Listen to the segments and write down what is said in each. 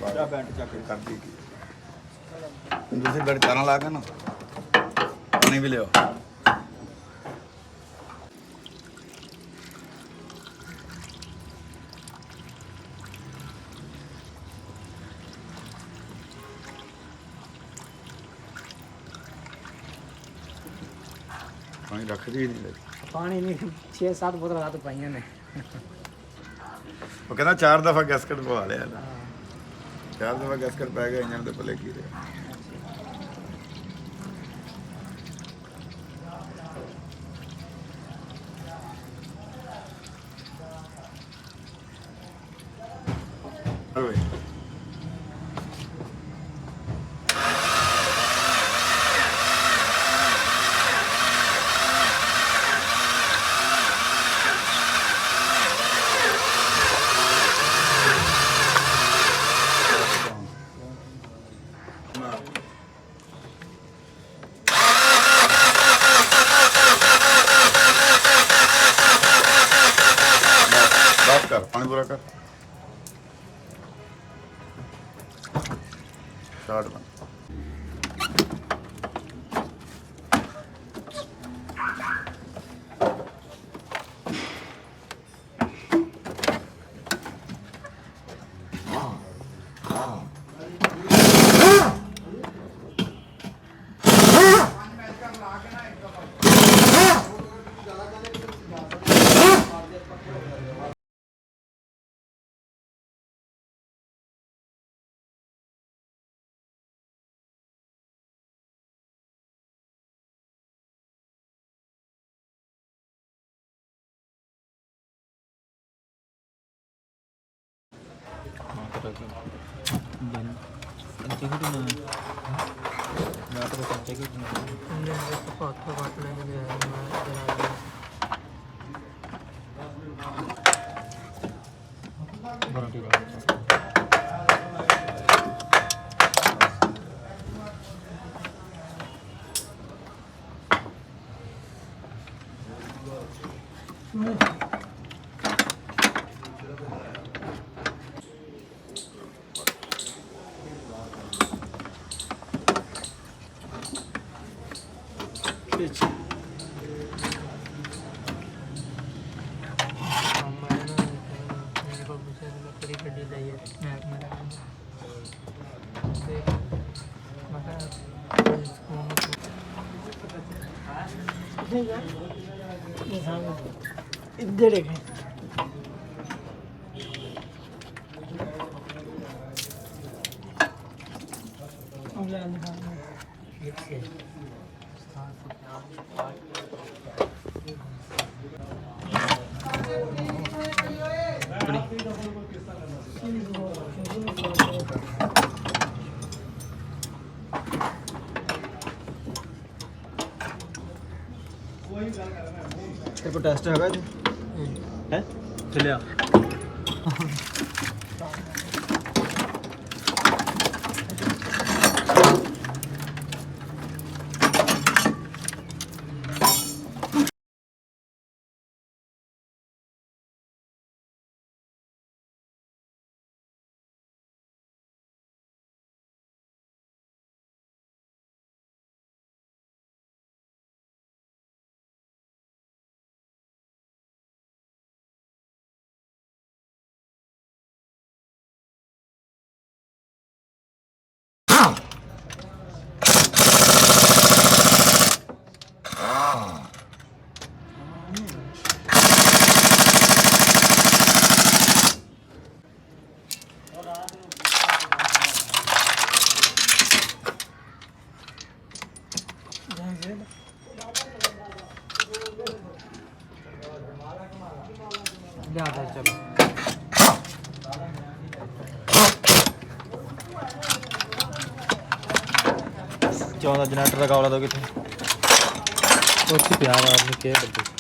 ਪਾ ਬੈਂਟ ਚੱਕ ਕੇ ਕਰਦੀ दूसरी बेड तारा ला के ना पानी भी ले पानी रख दी नहीं पानी नहीं 6-7 बोतल रात पाइया ने वो कहना 4 दफा गैसकट पवा लिया 4 दफा गैसकट पै गया इंजन के भले की रहा कर पानी पूरा कर स्टार्ट बन इधर देखें तेरे को टेस्ट हैगा जी है चलिया चलो 14 ਜਨਰੇਟਰ ਦਾ ਕਾਬਲਾ ਦੋ ਕਿੱਥੇ ਉੱਥੇ ਪਿਆ ਵਾ ਆਪਣੀ ਕੇ ਬੱਦੇ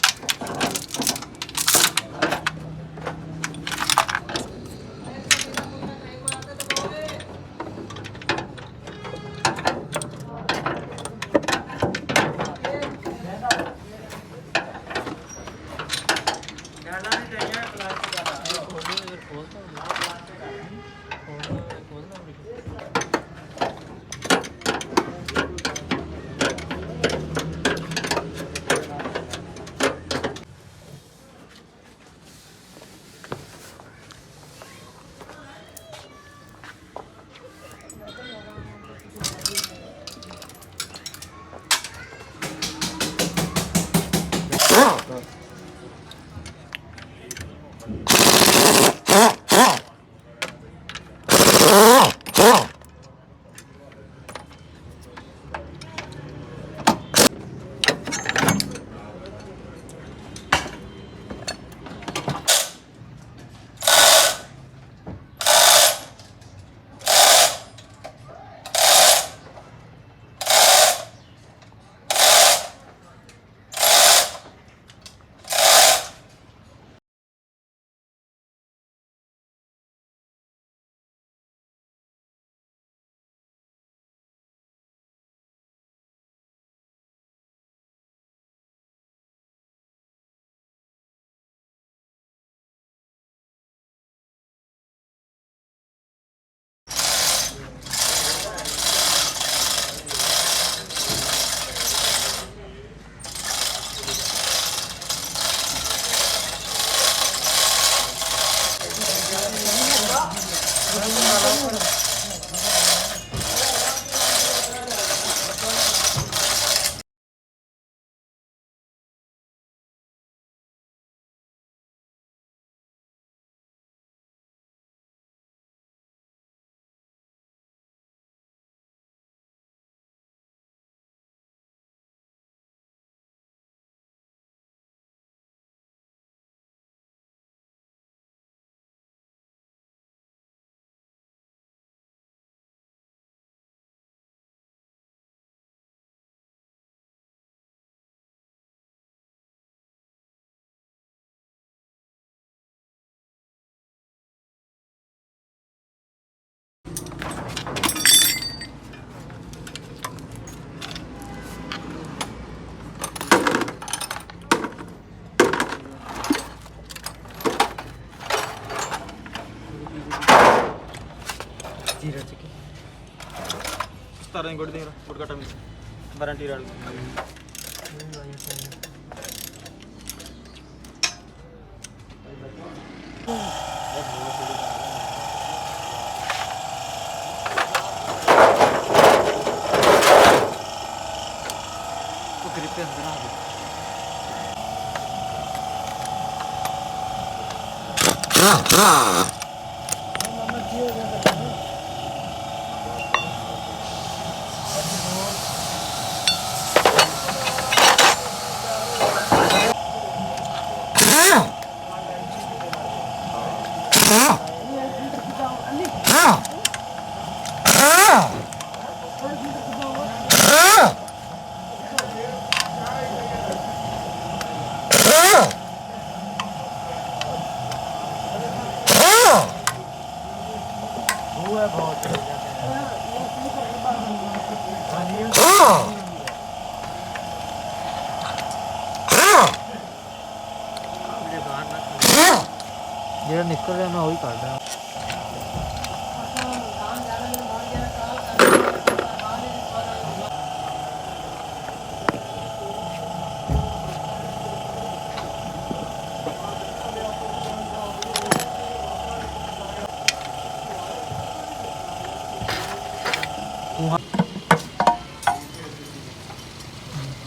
जीरा चिकन 17 गुड़ देंगे गुड़ काटा में वारंटी राड़ ਜਿਹੜਾ ਨਿਕਲ ਰਿਹਾ ਮੈਂ ਉਹੀ ਕੱਢਦਾ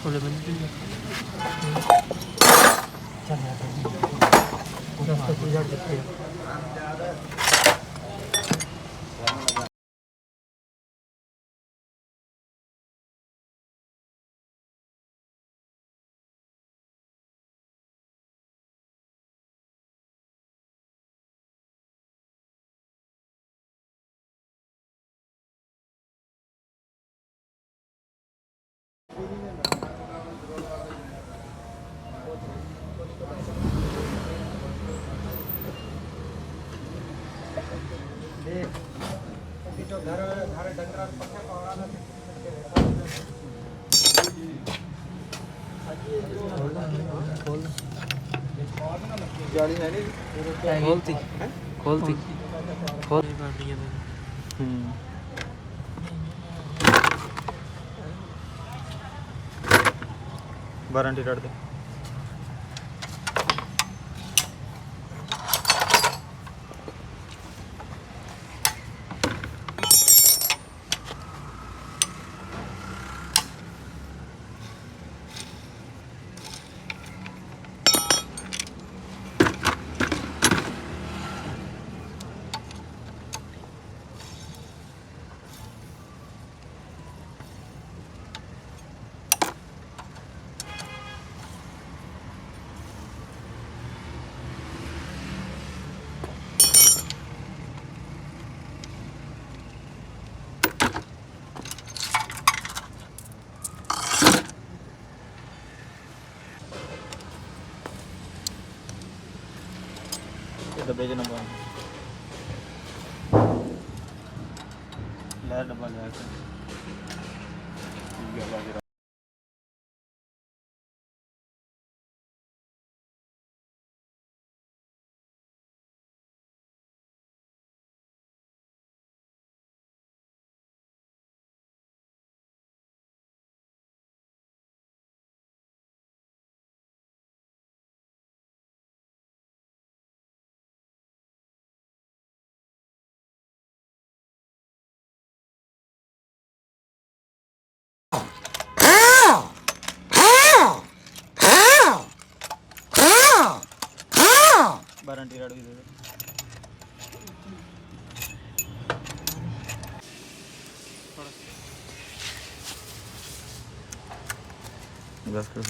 ਕੋਲੇ ਬੰਦੀ ਚੱਲ ਯਾਰ ਉਹਦਾ ਕੋਈ ਜੜ ਦਿੱਤੇ जाली है नहीं खोलती खोलती खोल वारंटी राड़ दे डब्बे च नंबर लै डब्बा लिया वारंटी राड़ भी दे दे गैस कर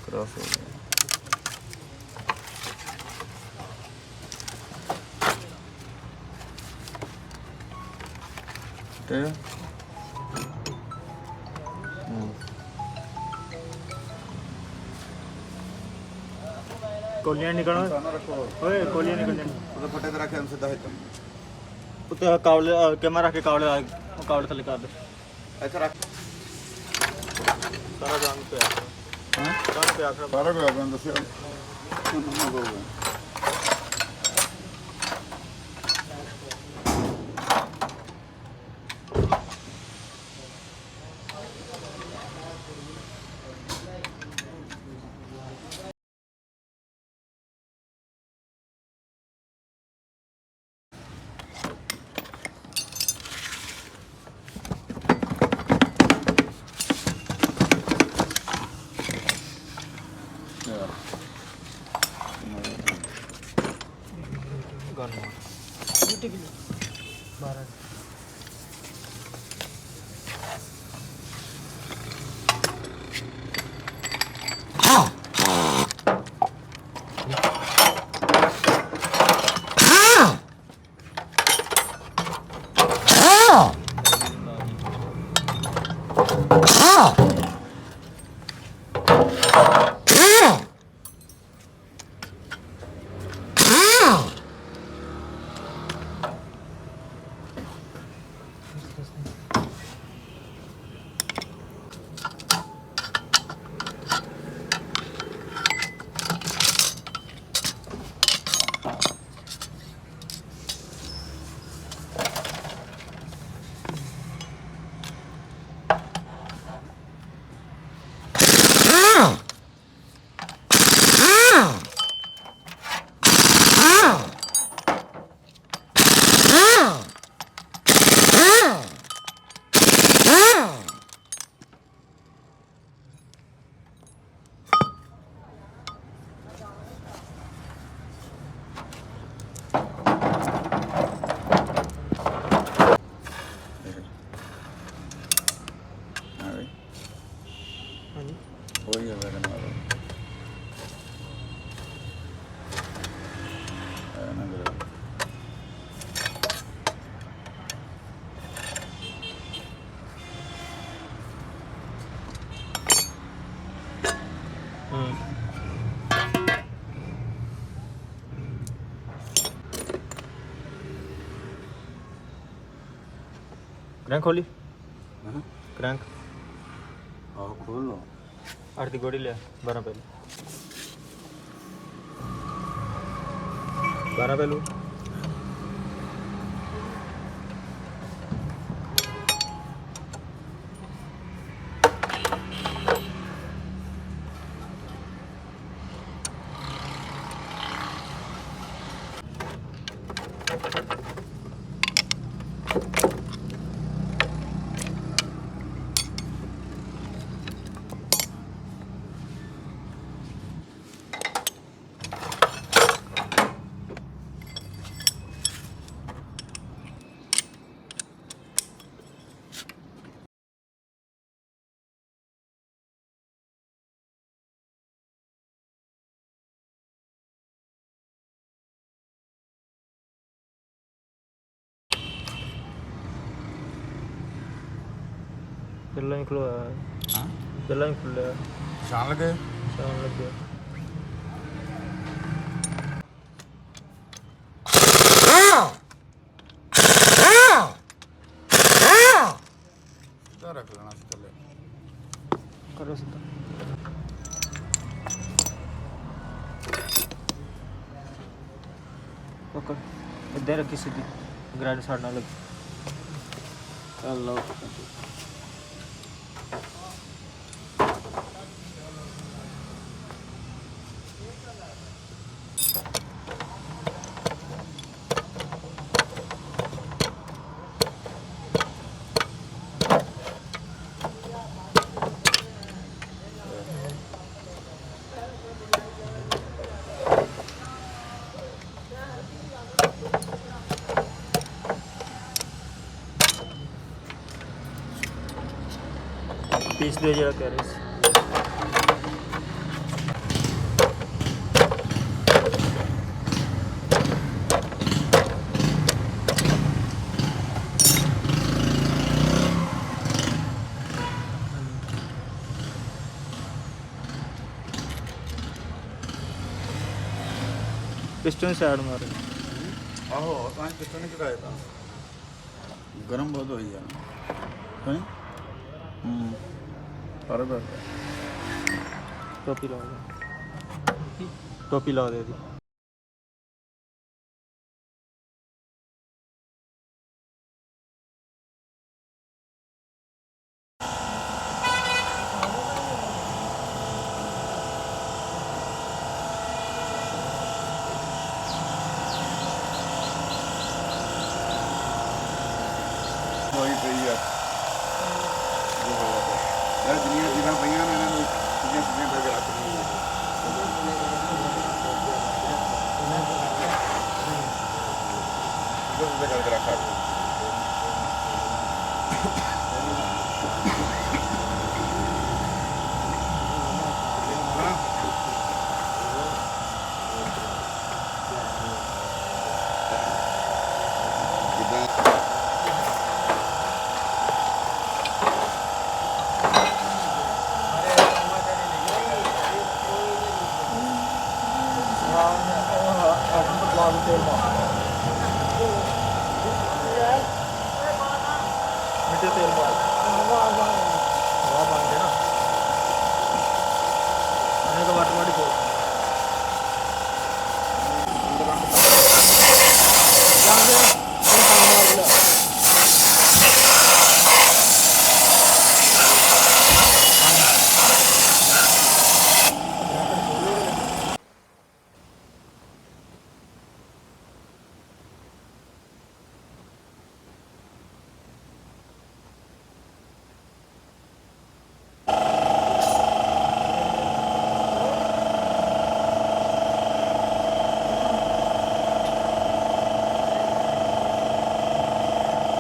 क्रॉस हो गया कोलियां निकल ओए कोलियां निकल ਉਹਦੇ ਫੱਟੇ ਤੇ ਰੱਖਿਆ ਸਿੱਧਾ ਹਿੱਟ ਉੱਤੇ ਕਾਵਲੇ ਕੈਮਰਾ ਰੱਖ ਕੇ ਕਾਵਲੇ ਕਾਵਲੇ ਥੱਲੇ ਕਰ ਦੇ ਇੱਥੇ ਰੱਖ ਸਾਰਾ ਜਾਮ ਪਿਆ ਹਾਂ ਜਾਮ ਪਿਆ ਖੜਾ ਸਾਰਾ ਕੁਝ ਆਪਾਂ ਦੱਸਿਆ ਗਨ ਮਾਰ 12 वही है वैगन वाला ना करो क्रैंक खोली क्रैंक आओ खोल लो आरती गोड़ी ले 12 पहलू 12 पहलू ਪਹਿਲਾਂ ਹੀ ਖਲੋਇਆ हाँ ਪਹਿਲਾਂ ਹੀ ਖੁੱਲਿਆ शान लगे ਸ਼ਾਮ ਲੱਗਿਆ सीधा रख लेना चले ਕਰੋ ਸਿੱਧਾ ਪਕੜ ਇੱਧਰ ਰੱਖੀ ਸਿੱਧੀ ਗ੍ਰੈਂਡ ਸਾਈਡ ਨਾਲ ਲੱਗੀ ਚੱਲੋ पीस दे जरा कह रहे पिस्टन साइड मारे आहो पांच पिस्टन नहीं चढ़ाया था गर्म बहुत हो गया कहीं अरे बैठ टोपी ला दे टोपी ला दे दी ਹੋਈ ਪਈ ਆ ਇਹ ਦੁਨੀਆ ਜਿਹਨਾਂ ਪਈਆਂ ਨੇ ਇਹਨਾਂ ਨੂੰ ਚੀਜ਼ਾਂ ਤੇ ਰੱਖ ਤੇਰਾ ਖਾ Aku berlalu tema.